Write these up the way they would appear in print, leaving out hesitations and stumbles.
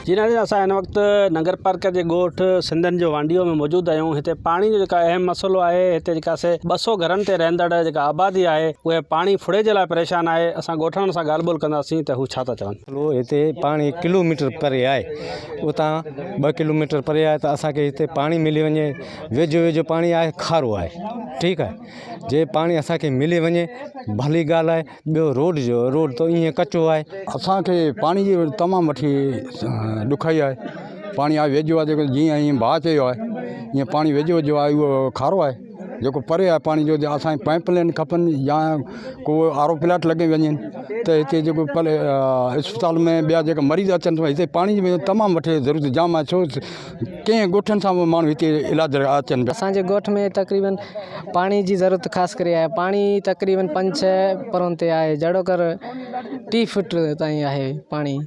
जी नाज़रीन, असां हिन वक़्तु नगर पार्क जे ॻोठ सिंधन जो वांडियो में मौजूद आहियूं। हिते पाणी जो जेका अहम मसलो आहे, हिते जेका से 200 घरनि ते रहंदड़ जेका आबादी आहे उहे पाणी फुड़े जे लाइ परेशान आहे। असां ॻोठनि सां ॻाल्हि ॿोल कंदासीं त हू छा था चवनि। हिते पाणी किलोमीटर परे आहे, उतां 2 किलोमीटर परे आहे त असांखे हिते पाणी मिली वञे। वेझो वेझो पाणी आहे, खारो आहे, ठीकु आहे। जे पाणी असांखे मिली वञे भली ॻाल्हि आहे। ॿियो रोड त ईअं कचो आहे। असांखे पाणी जी तमामु वठी ॾुखियाई आहे। पाणी आहे वेझो आहे, जेको जीअं भाउ चयो आहे ईअं पाणी वेझो आहे, उहो खारो आहे। जेको परे आहे पाणी जो असांखे पाइप लाइन खपनि या को आरो प्लांट लॻे वञनि त हिते जेको अस्पताल में ॿिया जेका मरीज़ अचनि था हिते पाणी जी तमामु वठी ज़रूरत जाम आहे। छो कंहिं ॻोठनि सां माण्हू हिते इलाज अचनि। असांजे ॻोठ में तक़रीबन पाणी जी ज़रूरत ख़ासि करे आहे। पाणी तक़रीबन 5-6 परों ते आहे, जहिड़ो कर 30 फुट ताईं आहे पाणी।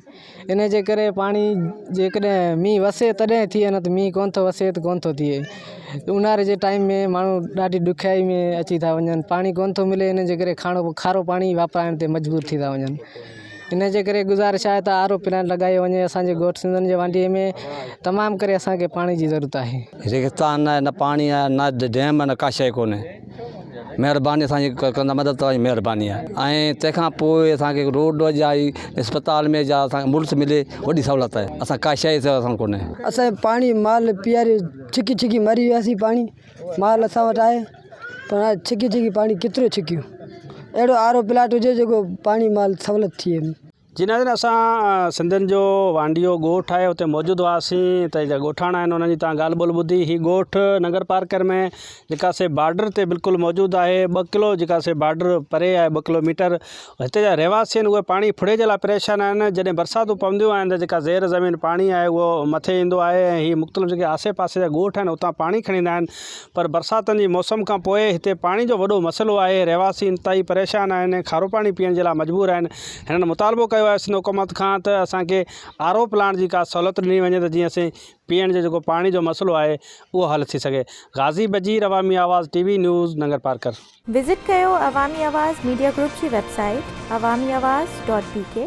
इन जे करे पाणी जेकॾहिं मींहुं वसे तॾहिं थिए, न त मींहुं कोन थो वसे त कोन थो थिए। ऊन्हारे जे टाइम में माण्हू ॾाढी ॾुखियाई में अची था वञनि। पाणी कोन थो मिले, इन जे करे खारो पाणी वापराइण ते मजबूर थी था वञनि। इन जे करे गुज़ारिश आहे त आरो प्लांट लॻायो वञे। असांजे ॻोठ सिंधन जे वांडीअ में तमामु करे असांखे पाणी जी ज़रूरत आहे। रेगिस्तान आहे, न पाणी आहे, न डैम आहे, न का शइ कोन्हे। महिरबानी असांजी कंदा, मदद तव्हांजी महिरबानी आहे। ऐं तंहिंखां पोइ असांखे रोड जा अस्पताल में जा असांखे मुल्स मिले, वॾी सहूलियत आहे। असां का शइ असां कोन्हे। असांजे पाणी माल पीआरे छिकी मरी वियासीं। पाणी माल असां वटि आहे, पर छिकी पाणी केतिरो छिकियूं। अहिड़ो आरो प्लांट हुजे जेको पाणी माल सहूलियत थिए। जी नाज़रीन, असां सिंधन जो वांडियो ॻोठ आहे उते मौजूदु हुआसीं त जेका ॻोठाणा आहिनि उन्हनि जी तव्हां ॻाल्हि ॿोल ॿुधी। ही ॻोठ नगर पार्कर में जेका से बॉर्डर ते बिल्कुलु मौजूदु आहे। 2 किलो जेका से बॉर्डर परे आहे, 2 किलोमीटर। हिते जा रहवासी आहिनि उहे पाणी फुड़े जे लाइ परेशान आहिनि। जॾहिं बरसातूं पवंदियूं आहिनि त जेका ज़ेर ज़मीन पाणी आहे उहो मथे ईंदो आहे ऐं हीअ मुख़्तलिफ़ जेके आसे पासे जा ॻोठ आहिनि उतां पाणी खणी ईंदा आहिनि। पर बरसातनि जी मौसम खां पोइ हिते पाणी जो वॾो मसइलो आहे। रहवासी इंतिहाई परेशान आहिनि, खारो पाणी पीअण जे लाइ मजबूर आहिनि। हिननि मुतालबो कयो आहे सिंध हुकूमत खां त असांखे आरो प्लांट जी का सहूलियत ॾिनी वञे त जीअं असीं पीअण जो जेको पाणी जो मसइलो आहे उहो हल थी सघे। गाज़ी बजीर, अवामी आवाज़ TV news, Nagar Parker. Visit कयो अवामी आवाज़ मीडिया ग्रुप की वेबसाइट awamiawaz.pk।